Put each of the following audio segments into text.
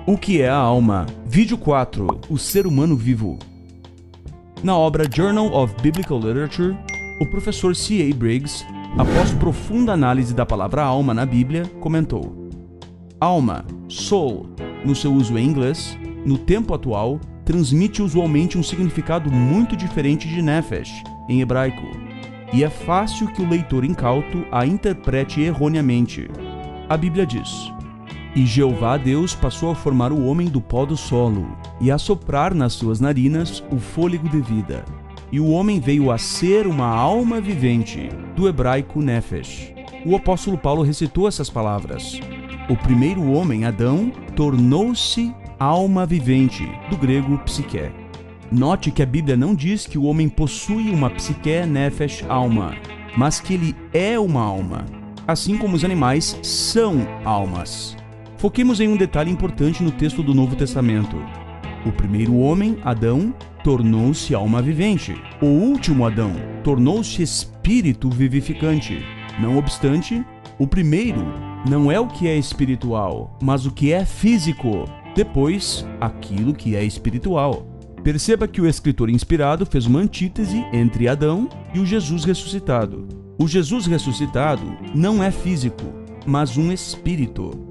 O que é a alma? Vídeo 4. O ser humano vivo. Na obra Journal of Biblical Literature, o professor C.A. Briggs, após profunda análise da palavra alma na Bíblia, comentou: alma, soul, no seu uso em inglês, no tempo atual, transmite usualmente um significado muito diferente de nefesh, em hebraico, e é fácil que o leitor incauto a interprete erroneamente. A Bíblia diz: e Jeová Deus passou a formar o homem do pó do solo, e a soprar nas suas narinas o fôlego de vida. E o homem veio a ser uma alma vivente, do hebraico nefesh. O apóstolo Paulo recitou essas palavras. O primeiro homem, Adão, tornou-se alma vivente, do grego psique. Note que a Bíblia não diz que o homem possui uma psique, nefesh, alma, mas que ele é uma alma, assim como os animais são almas. Foquemos em um detalhe importante no texto do Novo Testamento. O primeiro homem, Adão, tornou-se alma vivente. O último Adão tornou-se espírito vivificante. Não obstante, o primeiro não é o que é espiritual, mas o que é físico. Depois, aquilo que é espiritual. Perceba que o escritor inspirado fez uma antítese entre Adão e o Jesus ressuscitado. O Jesus ressuscitado não é físico, mas um espírito.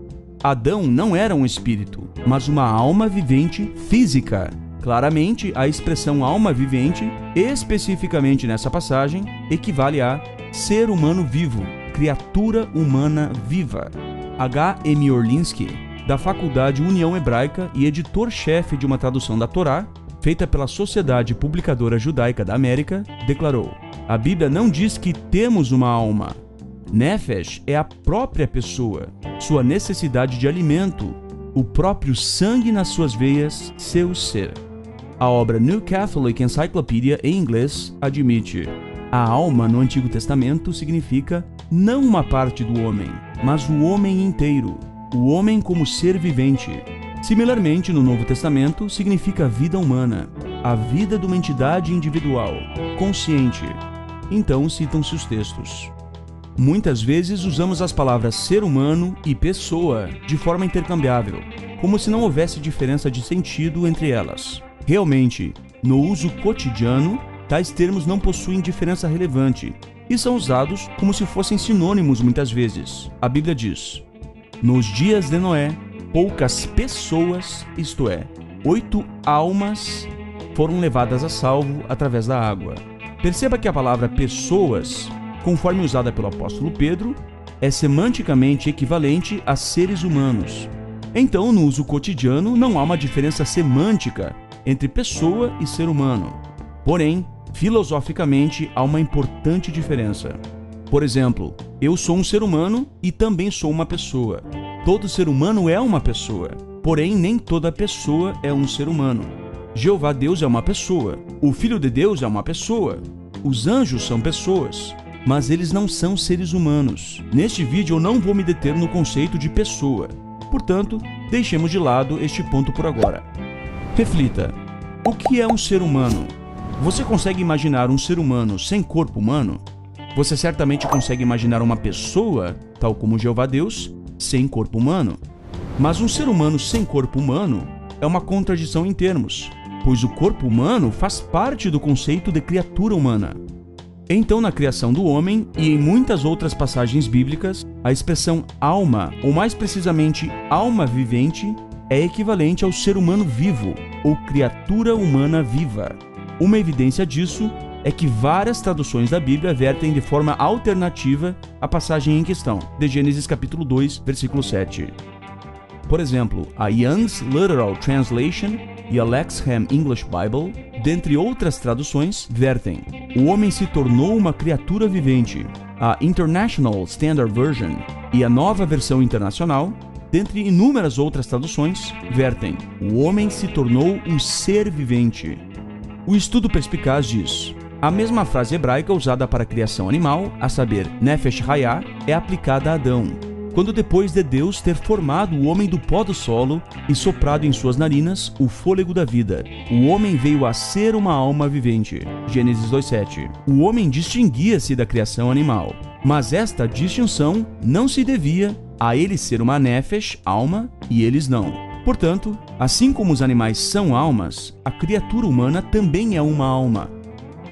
Adão não era um espírito, mas uma alma vivente física. Claramente, a expressão alma vivente, especificamente nessa passagem, equivale a ser humano vivo, criatura humana viva. H. M. Orlinsky, da Faculdade União Hebraica e editor-chefe de uma tradução da Torá, feita pela Sociedade Publicadora Judaica da América, declarou: a Bíblia não diz que temos uma alma. Nefesh é a própria pessoa, sua necessidade de alimento, o próprio sangue nas suas veias, seu ser. A obra New Catholic Encyclopedia, em inglês, admite: a alma no Antigo Testamento significa não uma parte do homem, mas o homem inteiro, o homem como ser vivente. Similarmente, no Novo Testamento, significa vida humana, a vida de uma entidade individual, consciente. Então citam-se os textos. Muitas vezes usamos as palavras ser humano e pessoa de forma intercambiável, como se não houvesse diferença de sentido entre elas. Realmente, no uso cotidiano, tais termos não possuem diferença relevante e são usados como se fossem sinônimos muitas vezes. A Bíblia diz: nos dias de Noé, poucas pessoas, isto é, 8 almas, foram levadas a salvo através da água. Perceba que a palavra pessoas, conforme usada pelo apóstolo Pedro, é semanticamente equivalente a seres humanos. Então, no uso cotidiano, não há uma diferença semântica entre pessoa e ser humano. Porém, filosoficamente, há uma importante diferença. Por exemplo, eu sou um ser humano e também sou uma pessoa. Todo ser humano é uma pessoa, porém nem toda pessoa é um ser humano. Jeová Deus é uma pessoa, o Filho de Deus é uma pessoa, os anjos são pessoas, mas eles não são seres humanos. Neste vídeo eu não vou me deter no conceito de pessoa, portanto, deixemos de lado este ponto por agora. Reflita: o que é um ser humano? Você consegue imaginar um ser humano sem corpo humano? Você certamente consegue imaginar uma pessoa, tal como Jeová Deus, sem corpo humano. Mas um ser humano sem corpo humano é uma contradição em termos, pois o corpo humano faz parte do conceito de criatura humana. Então, na criação do homem e em muitas outras passagens bíblicas, a expressão alma, ou mais precisamente alma vivente, é equivalente ao ser humano vivo, ou criatura humana viva. Uma evidência disso é que várias traduções da Bíblia vertem de forma alternativa a passagem em questão, de Gênesis capítulo 2, versículo 7. Por exemplo, a Young's Literal Translation e a Lexham English Bible, dentre outras traduções, vertem: o homem se tornou uma criatura vivente. A International Standard Version e a Nova Versão Internacional, dentre inúmeras outras traduções, vertem: o homem se tornou um ser vivente. O estudo perspicaz diz: a mesma frase hebraica usada para a criação animal, a saber, Nefesh Hayah, é aplicada a Adão, quando depois de Deus ter formado o homem do pó do solo e soprado em suas narinas o fôlego da vida, o homem veio a ser uma alma vivente. Gênesis 2:7. O homem distinguia-se da criação animal, mas esta distinção não se devia a ele ser uma Nefesh, alma, e eles não. Portanto, assim como os animais são almas, a criatura humana também é uma alma.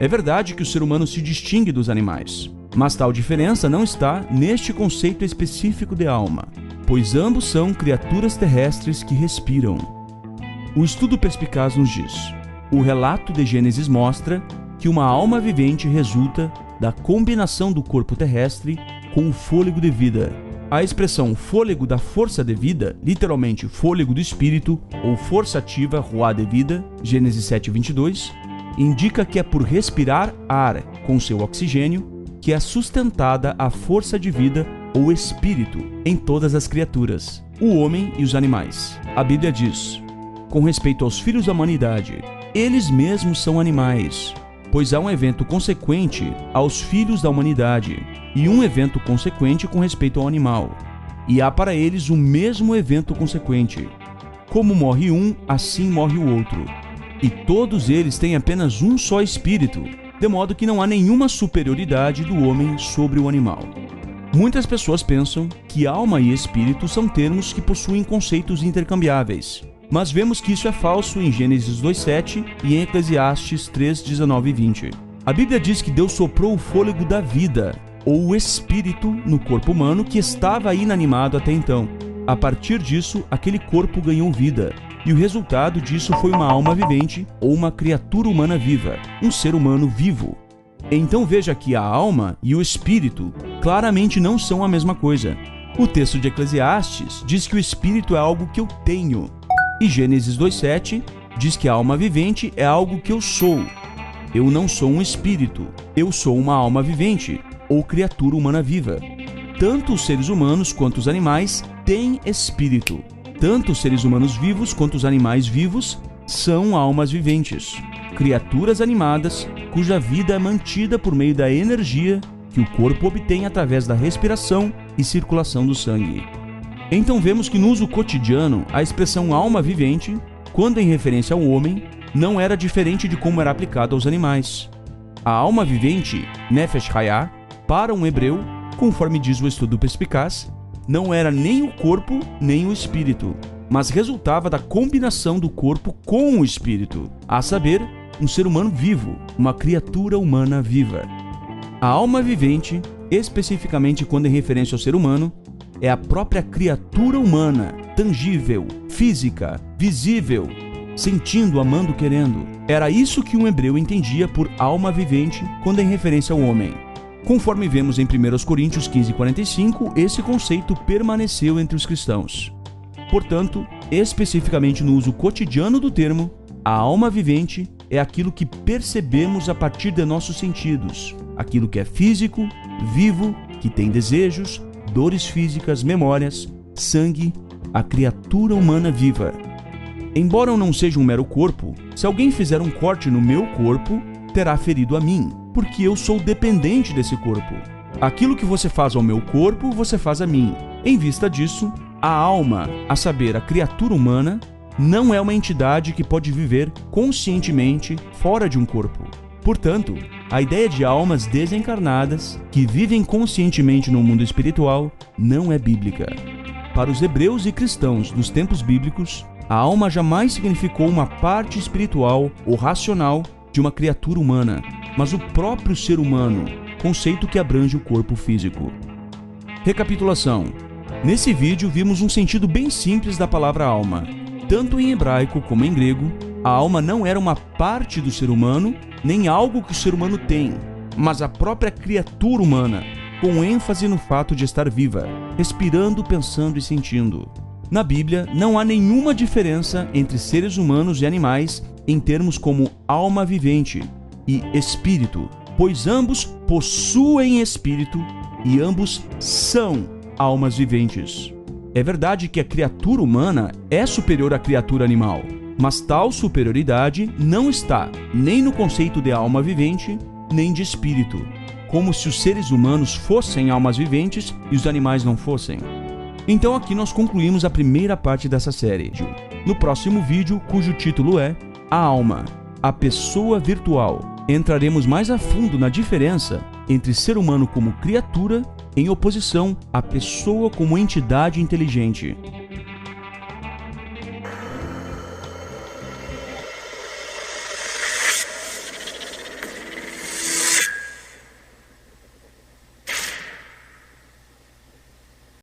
É verdade que o ser humano se distingue dos animais, mas tal diferença não está neste conceito específico de alma, pois ambos são criaturas terrestres que respiram. O estudo perspicaz nos diz: o relato de Gênesis mostra que uma alma vivente resulta da combinação do corpo terrestre com o fôlego de vida. A expressão fôlego da força de vida, literalmente fôlego do espírito, ou força ativa, ruá de vida, Gênesis 7:22, indica que é por respirar ar com seu oxigênio que é sustentada a força de vida ou espírito em todas as criaturas, o homem e os animais. A Bíblia diz: com respeito aos filhos da humanidade, eles mesmos são animais, pois há um evento consequente aos filhos da humanidade e um evento consequente com respeito ao animal. E há para eles o mesmo evento consequente. Como morre um, assim morre o outro. E todos eles têm apenas um só espírito, de modo que não há nenhuma superioridade do homem sobre o animal. Muitas pessoas pensam que alma e espírito são termos que possuem conceitos intercambiáveis, mas vemos que isso é falso em Gênesis 2:7 e em Eclesiastes 3:19 e 20. A Bíblia diz que Deus soprou o fôlego da vida, ou o espírito, no corpo humano que estava inanimado até então. A partir disso, aquele corpo ganhou vida, e o resultado disso foi uma alma vivente ou uma criatura humana viva, um ser humano vivo. Então veja que a alma e o espírito claramente não são a mesma coisa. O texto de Eclesiastes diz que o espírito é algo que eu tenho, e Gênesis 2:7 diz que a alma vivente é algo que eu sou. Eu não sou um espírito, eu sou uma alma vivente, ou criatura humana viva. Tanto os seres humanos quanto os animais têm espírito. Tanto os seres humanos vivos quanto os animais vivos são almas viventes, criaturas animadas cuja vida é mantida por meio da energia que o corpo obtém através da respiração e circulação do sangue. Então vemos que no uso cotidiano, a expressão alma vivente, quando em referência ao homem, não era diferente de como era aplicado aos animais. A alma vivente, Nefesh Hayah, para um hebreu, conforme diz o estudo perspicaz, não era nem o corpo nem o espírito, mas resultava da combinação do corpo com o espírito, a saber, um ser humano vivo, uma criatura humana viva. A alma vivente, especificamente quando em referência ao ser humano, é a própria criatura humana, tangível, física, visível, sentindo, amando, querendo. Era isso que um hebreu entendia por alma vivente quando em referência ao homem. Conforme vemos em 1 Coríntios 15:45, esse conceito permaneceu entre os cristãos. Portanto, especificamente no uso cotidiano do termo, a alma vivente é aquilo que percebemos a partir de nossos sentidos, aquilo que é físico, vivo, que tem desejos, dores físicas, memórias, sangue, a criatura humana viva. Embora eu não seja um mero corpo, se alguém fizer um corte no meu corpo, terá ferido a mim, porque eu sou dependente desse corpo. Aquilo que você faz ao meu corpo, você faz a mim. Em vista disso, a alma, a saber, a criatura humana, não é uma entidade que pode viver conscientemente fora de um corpo. Portanto, a ideia de almas desencarnadas que vivem conscientemente no mundo espiritual não é bíblica. Para os hebreus e cristãos dos tempos bíblicos, a alma jamais significou uma parte espiritual ou racional de uma criatura humana, mas o próprio ser humano, conceito que abrange o corpo físico. Recapitulação. Nesse vídeo vimos um sentido bem simples da palavra alma. Tanto em hebraico como em grego, a alma não era uma parte do ser humano, nem algo que o ser humano tem, mas a própria criatura humana, com ênfase no fato de estar viva, respirando, pensando e sentindo. Na Bíblia, não há nenhuma diferença entre seres humanos e animais em termos como alma vivente e espírito, pois ambos possuem espírito e ambos são almas viventes. É verdade que a criatura humana é superior à criatura animal, mas tal superioridade não está nem no conceito de alma vivente, nem de espírito, como se os seres humanos fossem almas viventes e os animais não fossem. Então aqui nós concluímos a primeira parte dessa série. No próximo vídeo, cujo título é A Alma, a Pessoa Virtual, entraremos mais a fundo na diferença entre ser humano como criatura em oposição à pessoa como entidade inteligente.